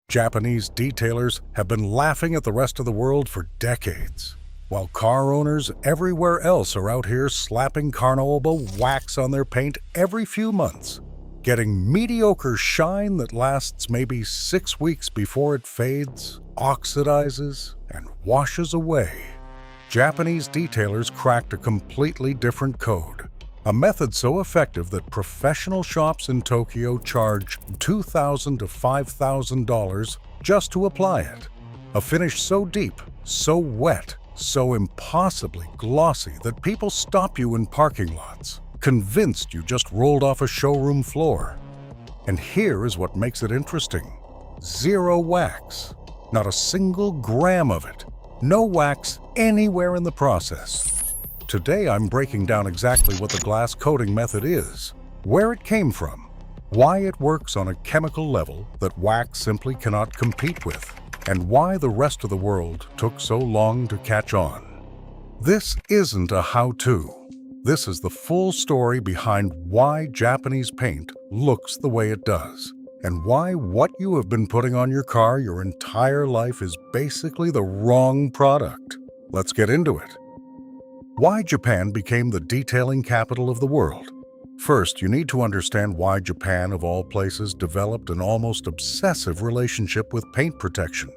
Japanese detailers have been laughing at the rest of the world for decades, while car owners everywhere else are out here slapping carnauba wax on their paint every few months, getting mediocre shine that lasts maybe 6 weeks before it fades, oxidizes, and washes away. Japanese detailers cracked a completely different code. A method so effective that professional shops in Tokyo charge $2,000 to $5,000 just to apply it. A finish so deep, so wet, so impossibly glossy that people stop you in parking lots, convinced you just rolled off a showroom floor. And here is what makes it interesting. Zero wax. Not a single gram of it. No wax anywhere in the process. Today I'm breaking down exactly what the glass coating method is, where it came from, why it works on a chemical level that wax simply cannot compete with, and why the rest of the world took so long to catch on. This isn't a how-to. This is the full story behind why Japanese paint looks the way it does, and why what you have been putting on your car your entire life is basically the wrong product. Let's get into it. Why Japan became the detailing capital of the world. First, you need to understand why Japan, of all places, developed an almost obsessive relationship with paint protection.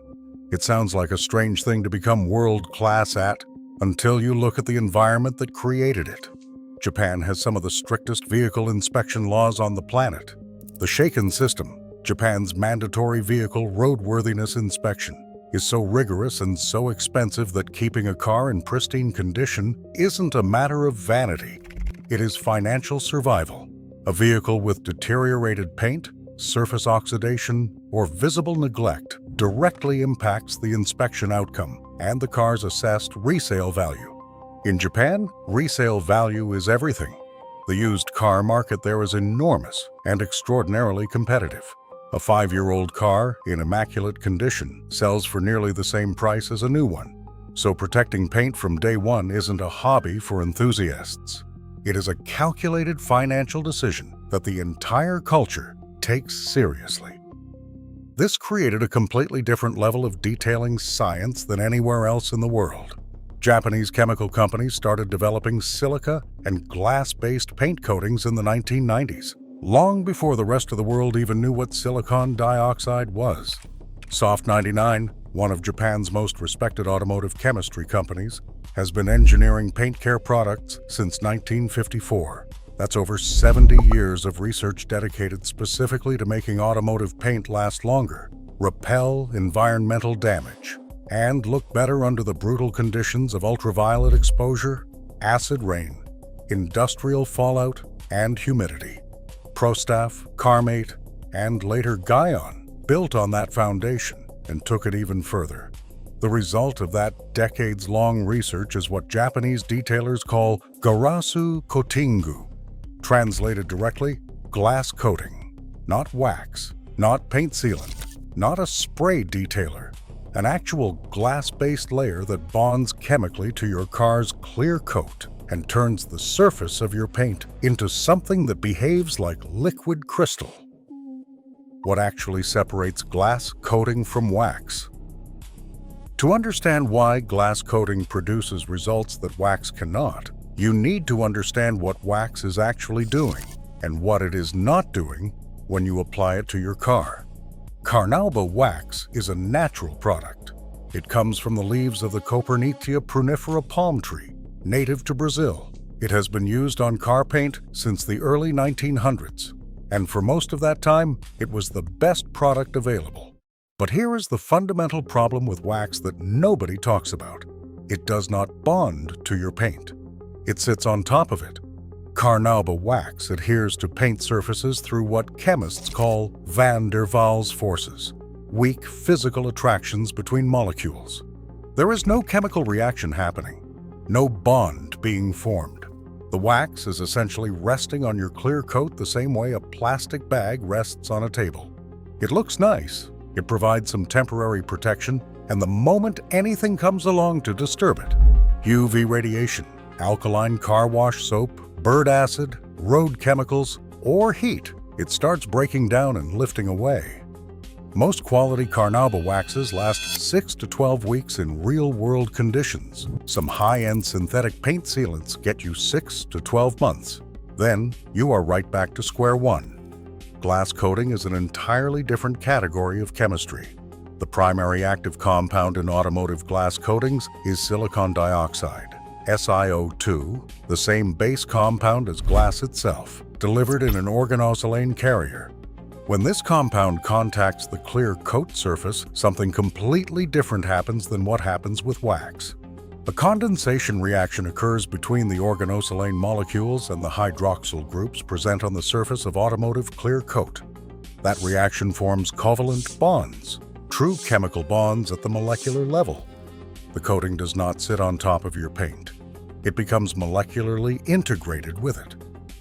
It sounds like a strange thing to become world-class at until you look at the environment that created it. Japan has some of the strictest vehicle inspection laws on the planet. The Shaken system, Japan's mandatory vehicle roadworthiness inspection, is so rigorous and so expensive that keeping a car in pristine condition isn't a matter of vanity. It is financial survival. A vehicle with deteriorated paint, surface oxidation, or visible neglect directly impacts the inspection outcome and the car's assessed resale value. In Japan, resale value is everything. The used car market there is enormous and extraordinarily competitive. A 5-year-old car in immaculate condition sells for nearly the same price as a new one. So protecting paint from day one isn't a hobby for enthusiasts. It is a calculated financial decision that the entire culture takes seriously. This created a completely different level of detailing science than anywhere else in the world. Japanese chemical companies started developing silica and glass-based paint coatings in the 1990s. Long before the rest of the world even knew what silicon dioxide was. Soft 99, one of Japan's most respected automotive chemistry companies, has been engineering paint care products since 1954. That's over 70 years of research dedicated specifically to making automotive paint last longer, repel environmental damage, and look better under the brutal conditions of ultraviolet exposure, acid rain, industrial fallout, and humidity. ProStaff, Carmate, and later Guyon built on that foundation and took it even further. The result of that decades-long research is what Japanese detailers call garasu coatingu. Translated directly, glass coating. Not wax, not paint sealant, not a spray detailer. An actual glass-based layer that bonds chemically to your car's clear coat and turns the surface of your paint into something that behaves like liquid crystal. What actually separates glass coating from wax? To understand why glass coating produces results that wax cannot, you need to understand what wax is actually doing and what it is not doing when you apply it to your car. Carnauba wax is a natural product. It comes from the leaves of the Copernicia prunifera palm tree, native to Brazil. It has been used on car paint since the early 1900s, and for most of that time, it was the best product available. But here is the fundamental problem with wax that nobody talks about. It does not bond to your paint. It sits on top of it. Carnauba wax adheres to paint surfaces through what chemists call van der Waals forces, weak physical attractions between molecules. There is no chemical reaction happening. No bond being formed. The wax is essentially resting on your clear coat the same way a plastic bag rests on a table. It looks nice, it provides some temporary protection, and the moment anything comes along to disturb it, UV radiation, alkaline car wash soap, bird acid, road chemicals, or heat, it starts breaking down and lifting away. Most quality carnauba waxes last 6 to 12 weeks in real-world conditions. Some high-end synthetic paint sealants get you 6 to 12 months. Then, you are right back to square one. Glass coating is an entirely different category of chemistry. The primary active compound in automotive glass coatings is silicon dioxide, SiO2, the same base compound as glass itself, delivered in an organosilane carrier. When this compound contacts the clear coat surface, something completely different happens than what happens with wax. A condensation reaction occurs between the organosilane molecules and the hydroxyl groups present on the surface of automotive clear coat. That reaction forms covalent bonds, true chemical bonds at the molecular level. The coating does not sit on top of your paint. It becomes molecularly integrated with it.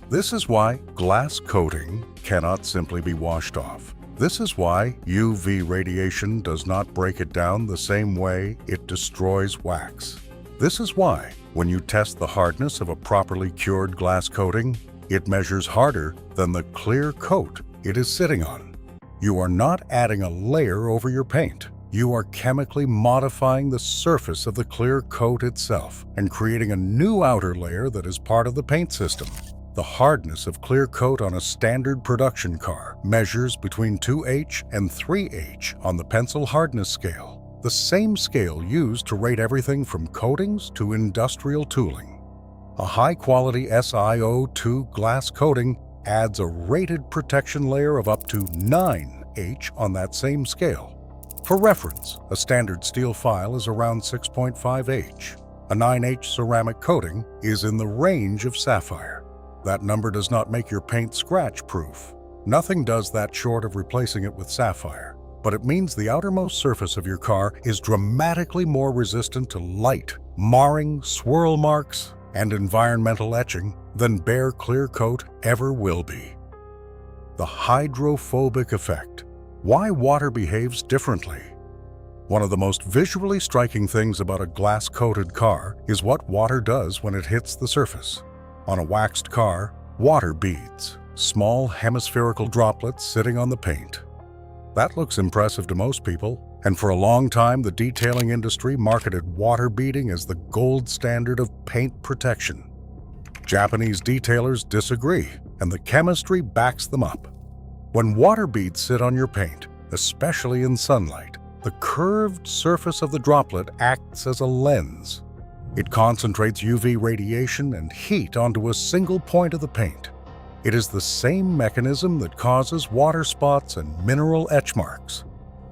This is why glass coating cannot simply be washed off. This is why UV radiation does not break it down the same way it destroys wax. This is why, when you test the hardness of a properly cured glass coating, it measures harder than the clear coat it is sitting on. You are not adding a layer over your paint. You are chemically modifying the surface of the clear coat itself and creating a new outer layer that is part of the paint system. The hardness of clear coat on a standard production car measures between 2H and 3H on the pencil hardness scale, the same scale used to rate everything from coatings to industrial tooling. A high-quality SiO2 glass coating adds a rated protection layer of up to 9H on that same scale. For reference, a standard steel file is around 6.5H. A 9H ceramic coating is in the range of sapphire. That number does not make your paint scratch-proof. Nothing does that short of replacing it with sapphire, but it means the outermost surface of your car is dramatically more resistant to light, marring, swirl marks, and environmental etching than bare clear coat ever will be. The hydrophobic effect. Why water behaves differently. One of the most visually striking things about a glass-coated car is what water does when it hits the surface. On a waxed car, water beads, small hemispherical droplets sitting on the paint. That looks impressive to most people, and for a long time the detailing industry marketed water beading as the gold standard of paint protection. Japanese detailers disagree, and the chemistry backs them up. When water beads sit on your paint, especially in sunlight, the curved surface of the droplet acts as a lens. It concentrates UV radiation and heat onto a single point of the paint. It is the same mechanism that causes water spots and mineral etch marks.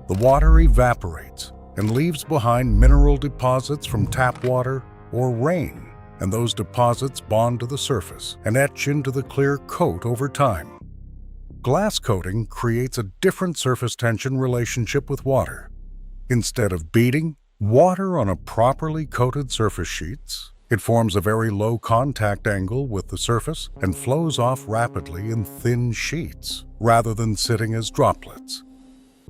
The water evaporates and leaves behind mineral deposits from tap water or rain, and those deposits bond to the surface and etch into the clear coat over time. Glass coating creates a different surface tension relationship with water. Instead of beading water on a properly coated surface sheets, it forms a very low contact angle with the surface and flows off rapidly in thin sheets, rather than sitting as droplets.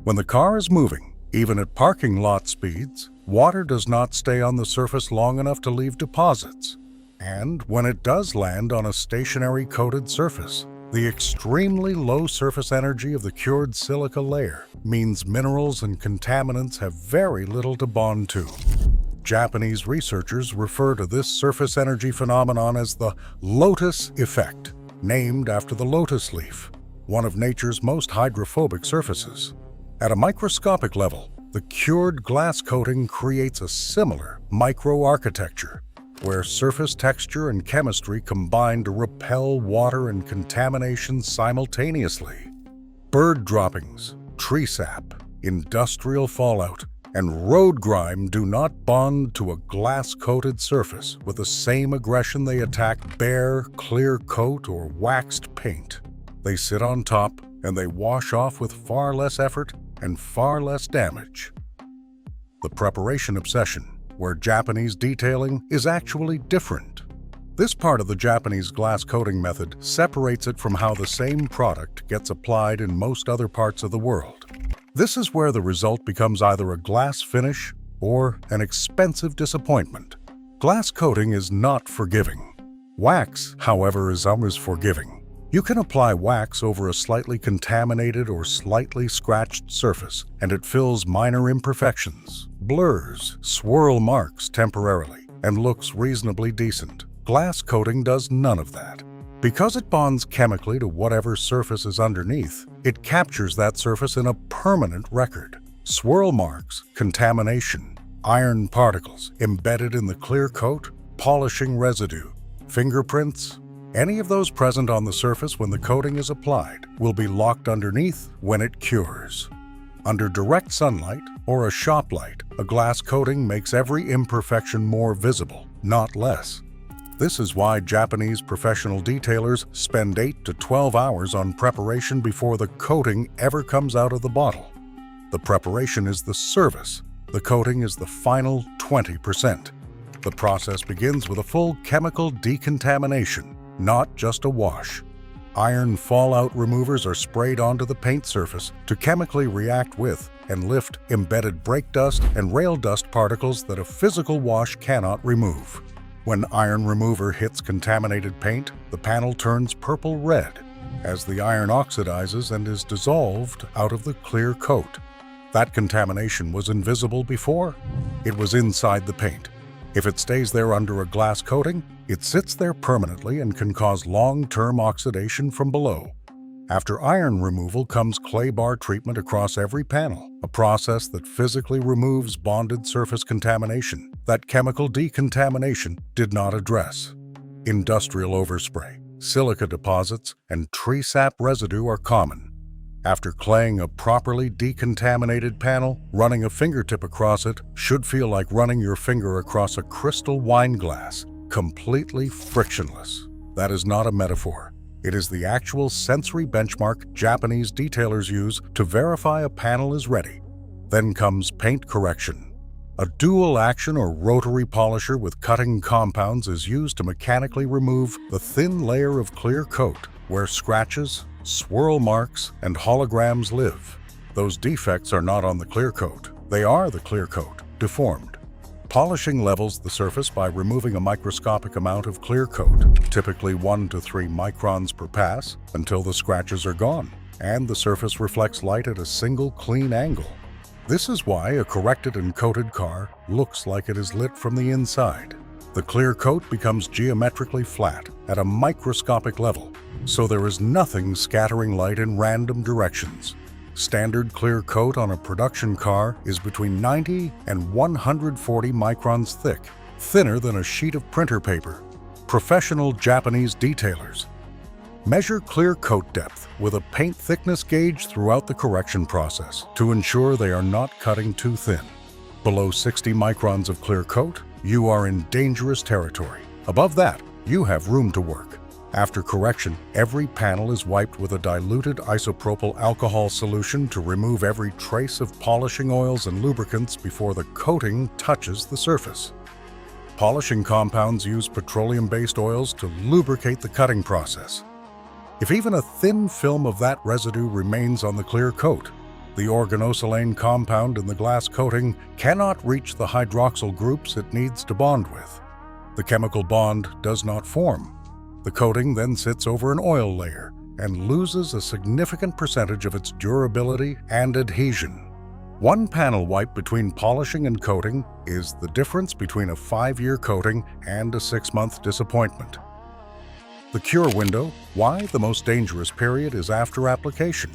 When the car is moving, even at parking lot speeds, water does not stay on the surface long enough to leave deposits. And when it does land on a stationary coated surface, the extremely low surface energy of the cured silica layer means minerals and contaminants have very little to bond to. Japanese researchers refer to this surface energy phenomenon as the lotus effect, named after the lotus leaf, one of nature's most hydrophobic surfaces. At a microscopic level, the cured glass coating creates a similar microarchitecture, where surface texture and chemistry combine to repel water and contamination simultaneously. Bird droppings, tree sap, industrial fallout, and road grime do not bond to a glass-coated surface with the same aggression they attack bare, clear coat or waxed paint. They sit on top and they wash off with far less effort and far less damage. The preparation obsession, where Japanese detailing is actually different. This part of the Japanese glass coating method separates it from how the same product gets applied in most other parts of the world. This is where the result becomes either a glass finish or an expensive disappointment. Glass coating is not forgiving. Wax, however, is forgiving. You can apply wax over a slightly contaminated or slightly scratched surface, and it fills minor imperfections, blurs, swirl marks temporarily, and looks reasonably decent. Glass coating does none of that. Because it bonds chemically to whatever surface is underneath, it captures that surface in a permanent record. Swirl marks, contamination, iron particles embedded in the clear coat, polishing residue, fingerprints, any of those present on the surface when the coating is applied will be locked underneath when it cures. Under direct sunlight or a shop light, a glass coating makes every imperfection more visible, not less. This is why Japanese professional detailers spend 8 to 12 hours on preparation before the coating ever comes out of the bottle. The preparation is the service. The coating is the final 20%. The process begins with a full chemical decontamination, not just a wash. Iron fallout removers are sprayed onto the paint surface to chemically react with and lift embedded brake dust and rail dust particles that a physical wash cannot remove. When iron remover hits contaminated paint, the panel turns purple-red as the iron oxidizes and is dissolved out of the clear coat. That contamination was invisible before. It was inside the paint. If it stays there under a glass coating, it sits there permanently and can cause long-term oxidation from below. After iron removal comes clay bar treatment across every panel, a process that physically removes bonded surface contamination that chemical decontamination did not address. Industrial overspray, silica deposits, and tree sap residue are common. After claying a properly decontaminated panel, running a fingertip across it should feel like running your finger across a crystal wine glass, completely frictionless. That is not a metaphor. It is the actual sensory benchmark Japanese detailers use to verify a panel is ready. Then comes paint correction. A dual-action or rotary polisher with cutting compounds is used to mechanically remove the thin layer of clear coat where scratches, swirl marks, and holograms live. Those defects are not on the clear coat. They are the clear coat, deformed. Polishing levels the surface by removing a microscopic amount of clear coat, typically 1 to 3 microns per pass, until the scratches are gone, and the surface reflects light at a single clean angle. This is why a corrected and coated car looks like it is lit from the inside. The clear coat becomes geometrically flat at a microscopic level, so there is nothing scattering light in random directions. Standard clear coat on a production car is between 90 and 140 microns thick, thinner than a sheet of printer paper. Professional Japanese detailers measure clear coat depth with a paint thickness gauge throughout the correction process to ensure they are not cutting too thin. Below 60 microns of clear coat, you are in dangerous territory. Above that, you have room to work. After correction, every panel is wiped with a diluted isopropyl alcohol solution to remove every trace of polishing oils and lubricants before the coating touches the surface. Polishing compounds use petroleum-based oils to lubricate the cutting process. If even a thin film of that residue remains on the clear coat, the organosilane compound in the glass coating cannot reach the hydroxyl groups it needs to bond with. The chemical bond does not form. The coating then sits over an oil layer and loses a significant percentage of its durability and adhesion. One panel wipe between polishing and coating is the difference between a 5-year coating and a 6-month disappointment. The cure window, why the most dangerous period is after application.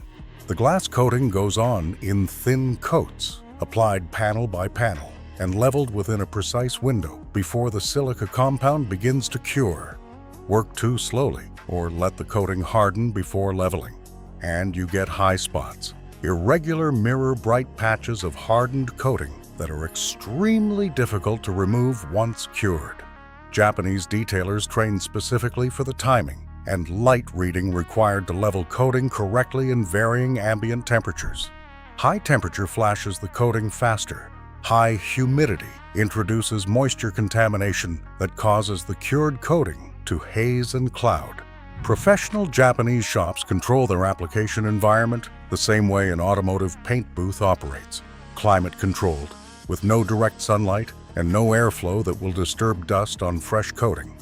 The glass coating goes on in thin coats, applied panel by panel, and leveled within a precise window before the silica compound begins to cure. Work too slowly or let the coating harden before leveling, and you get high spots, irregular mirror-bright patches of hardened coating that are extremely difficult to remove once cured. Japanese detailers train specifically for the timing and light reading required to level coating correctly in varying ambient temperatures. High temperature flashes the coating faster. High humidity introduces moisture contamination that causes the cured coating to haze and cloud. Professional Japanese shops control their application environment the same way an automotive paint booth operates, climate-controlled, with no direct sunlight and no airflow that will disturb dust on fresh coating.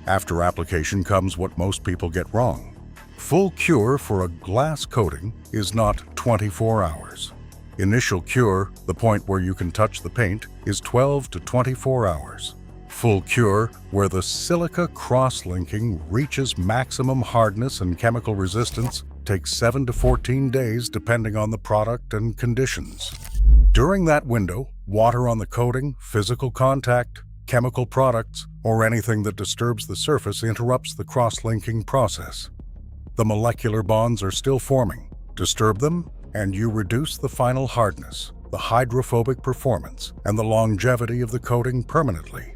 After application comes what most people get wrong. Full cure for a glass coating is not 24 hours. Initial cure, the point where you can touch the paint, is 12 to 24 hours. Full cure, where the silica cross-linking reaches maximum hardness and chemical resistance, takes 7 to 14 days depending on the product and conditions. During that window, water on the coating, physical contact, chemical products, or anything that disturbs the surface interrupts the cross-linking process. The molecular bonds are still forming. Disturb them, and you reduce the final hardness, the hydrophobic performance, and the longevity of the coating permanently.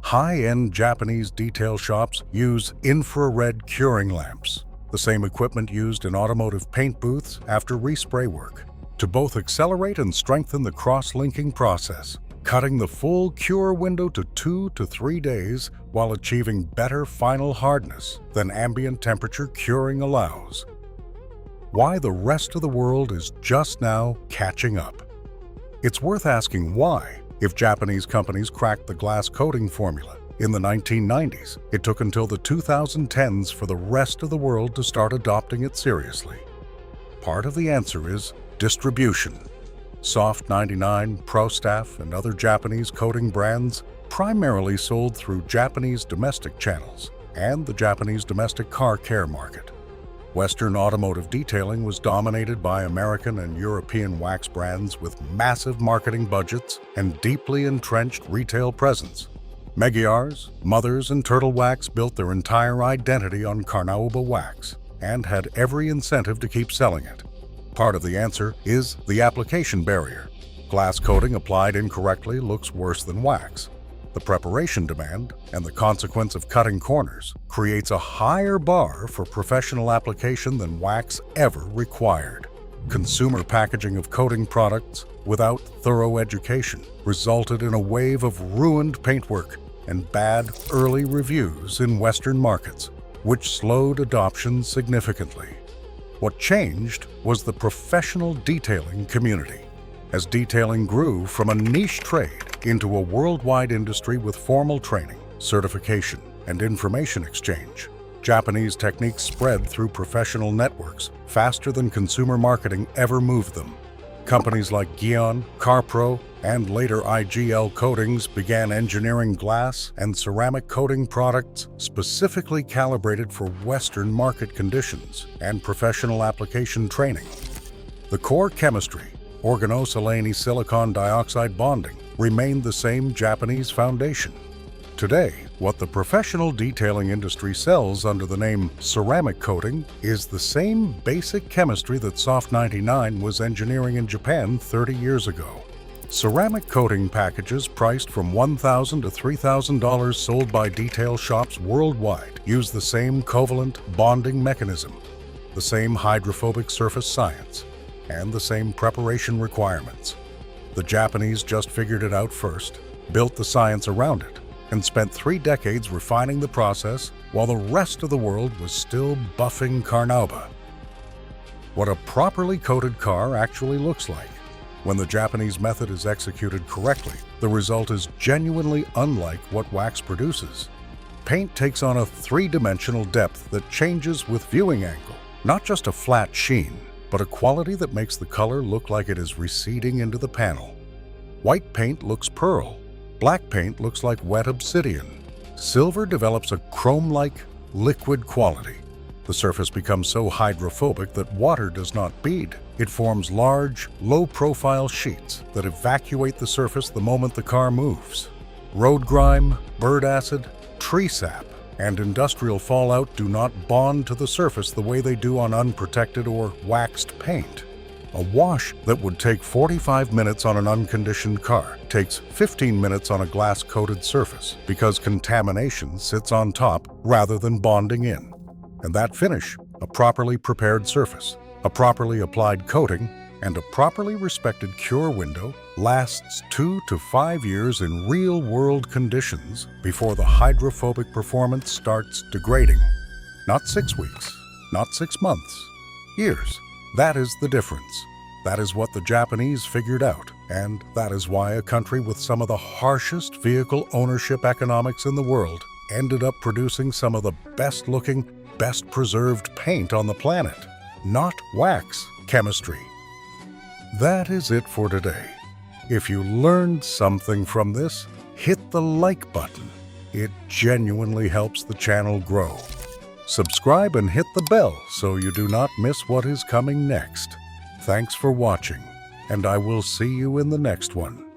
High-end Japanese detail shops use infrared curing lamps, the same equipment used in automotive paint booths after respray work, to both accelerate and strengthen the cross-linking process, cutting the full cure window to 2 to 3 days while achieving better final hardness than ambient temperature curing allows. Why the rest of the world is just now catching up. It's worth asking why, if Japanese companies cracked the glass coating formula in the 1990s, it took until the 2010s for the rest of the world to start adopting it seriously. Part of the answer is distribution. Soft 99, ProStaff, and other Japanese coating brands primarily sold through Japanese domestic channels and the Japanese domestic car care market. Western automotive detailing was dominated by American and European wax brands with massive marketing budgets and deeply entrenched retail presence. Magyar's, Mothers, and Turtle Wax built their entire identity on Carnaúba wax and had every incentive to keep selling it. Part of the answer is the application barrier. Glass coating applied incorrectly looks worse than wax. The preparation demand and the consequence of cutting corners creates a higher bar for professional application than wax ever required. Consumer packaging of coating products without thorough education resulted in a wave of ruined paintwork and bad early reviews in Western markets, which slowed adoption significantly. What changed was the professional detailing community. As detailing grew from a niche trade into a worldwide industry with formal training, certification, and information exchange, Japanese techniques spread through professional networks faster than consumer marketing ever moved them. Companies like Gion, CarPro, and later IGL Coatings began engineering glass and ceramic coating products specifically calibrated for Western market conditions and professional application training. The core chemistry, organosilane silicon dioxide bonding, remained the same Japanese foundation. Today, what the professional detailing industry sells under the name ceramic coating is the same basic chemistry that Soft 99 was engineering in Japan 30 years ago. Ceramic coating packages priced from $1,000 to $3,000 sold by detail shops worldwide use the same covalent bonding mechanism, the same hydrophobic surface science, and the same preparation requirements. The Japanese just figured it out first, built the science around it, and spent 3 decades refining the process while the rest of the world was still buffing Carnaúba. What a properly coated car actually looks like. When the Japanese method is executed correctly, the result is genuinely unlike what wax produces. Paint takes on a 3-dimensional depth that changes with viewing angle, not just a flat sheen, but a quality that makes the color look like it is receding into the panel. White paint looks pearl. Black paint looks like wet obsidian. Silver develops a chrome-like liquid quality. The surface becomes so hydrophobic that water does not bead. It forms large, low-profile sheets that evacuate the surface the moment the car moves. Road grime, bird acid, tree sap, and industrial fallout do not bond to the surface the way they do on unprotected or waxed paint. A wash that would take 45 minutes on an unconditioned car takes 15 minutes on a glass-coated surface because contamination sits on top rather than bonding in. And that finish, a properly prepared surface, a properly applied coating, and a properly respected cure window lasts 2 to 5 years in real-world conditions before the hydrophobic performance starts degrading. Not 6 weeks, not 6 months, years. That is the difference. That is what the Japanese figured out, and that is why a country with some of the harshest vehicle ownership economics in the world ended up producing some of the best-looking best preserved paint on the planet, not wax chemistry. That is it for today. If you learned something from this, hit the like button. It genuinely helps the channel grow. Subscribe and hit the bell so you do not miss what is coming next. Thanks for watching, and I will see you in the next one.